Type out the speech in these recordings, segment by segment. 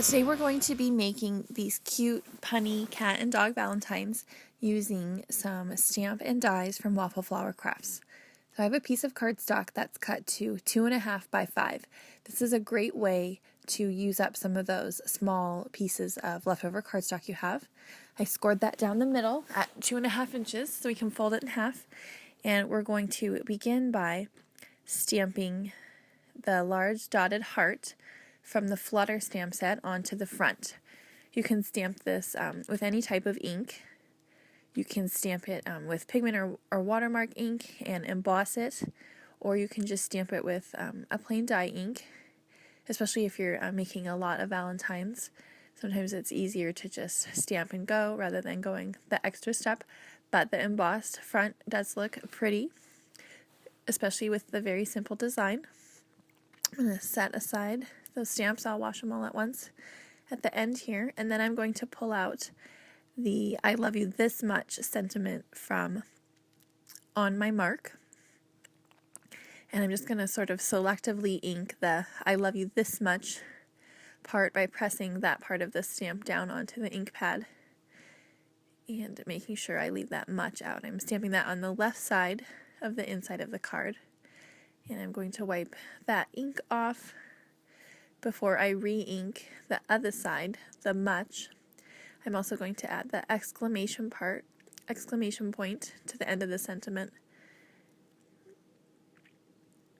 So today we're going to be making these cute punny cat and dog valentines using some stamp and dies from Waffle Flower Crafts. So I have a piece of cardstock that's cut to 2.5 by 5. This is a great way to use up some of those small pieces of leftover cardstock you have. I scored that down the middle at 2.5 inches so we can fold it in half. And we're going to begin by stamping the large dotted heart from the Flutter stamp set onto the front. You can stamp this with any type of ink. You can stamp it with pigment or watermark ink and emboss it, or you can just stamp it with a plain dye ink, especially if you're making a lot of valentines. Sometimes it's easier to just stamp and go rather than going the extra step, but the embossed front does look pretty, especially with the very simple design. I'm going to set aside those stamps. I'll wash them all at once at the end here, and then I'm going to pull out the I love you this much sentiment from on my mark, and I'm just going to sort of selectively ink the I love you this much part by pressing that part of the stamp down onto the ink pad and making sure I leave that much out. I'm stamping that on the left side of the inside of the card, and I'm going to wipe that ink off before I re-ink the other side, the much. I'm also going to add the exclamation point to the end of the sentiment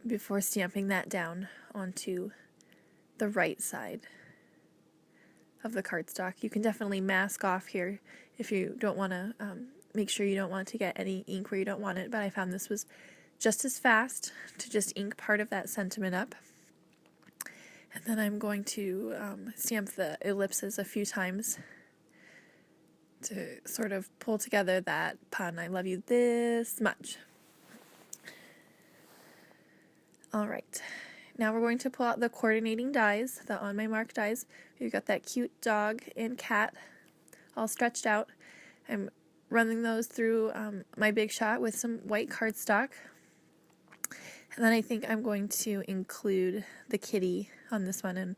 before stamping that down onto the right side of the cardstock. You can definitely mask off here if you don't want to, make sure you don't want to get any ink where you don't want it, but I found this was just as fast to just ink part of that sentiment up. And then I'm going to stamp the ellipses a few times to sort of pull together that pun, I love you this much. Alright, now we're going to pull out the coordinating dies, the on my mark dies. We've got that cute dog and cat all stretched out. I'm running those through my Big Shot with some white cardstock. And then I think I'm going to include the kitty on this one, and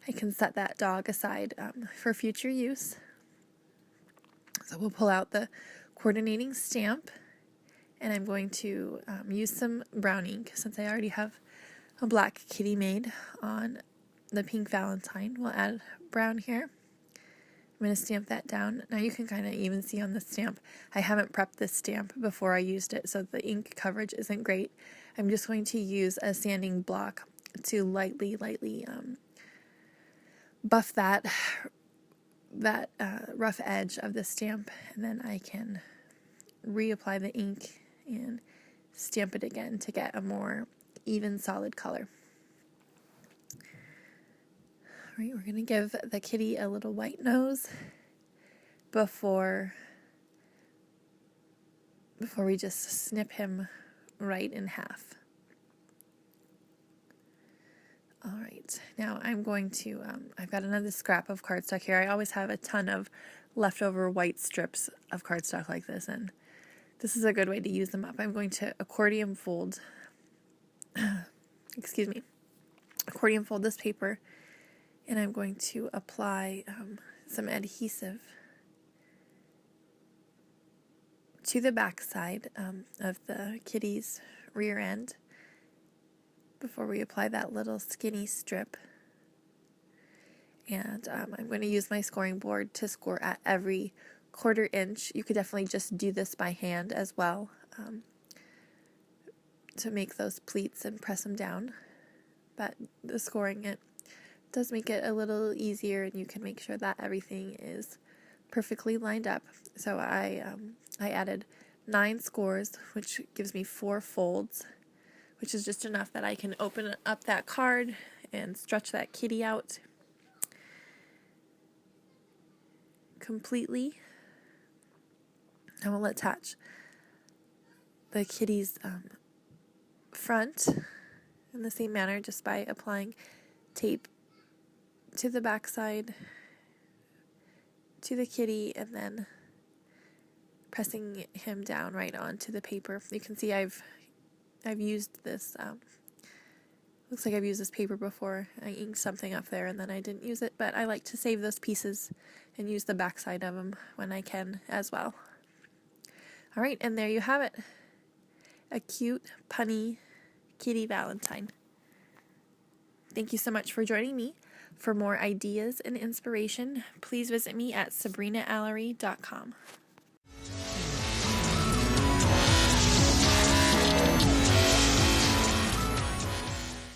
I can set that dog aside for future use. So we'll pull out the coordinating stamp, and I'm going to use some brown ink since I already have a black kitty made on the pink Valentine. We'll add brown here. I'm going to stamp that down. Now you can kind of even see on the stamp, I haven't prepped this stamp before I used it, so the ink coverage isn't great. I'm just going to use a sanding block to lightly buff that rough edge of the stamp, and then I can reapply the ink and stamp it again to get a more even solid color. Alright, we're going to give the kitty a little white nose before we just snip him right in half. Alright, now I'm going to, I've got another scrap of cardstock here. I always have a ton of leftover white strips of cardstock like this, and this is a good way to use them up. I'm going to accordion fold this paper, and I'm going to apply some adhesive to the back side of the kitty's rear end before we apply that little skinny strip. And I'm going to use my scoring board to score at every 1/4 inch. You could definitely just do this by hand as well to make those pleats and press them down. But the scoring, it does make it a little easier, and you can make sure that everything is perfectly lined up. So I added 9 scores, which gives me 4 folds, which is just enough that I can open up that card and stretch that kitty out completely. I will attach the kitty's front in the same manner, just by applying tape to the back side to the kitty and then pressing him down right onto the paper. You can see I've used this Looks like I've used this paper before. I inked something up there and then I didn't use it, but I like to save those pieces and use the backside of them when I can as well. Alright, and there you have it. A cute, punny kitty Valentine. Thank you so much for joining me. For more ideas and inspiration, please visit me at sabrinaallery.com.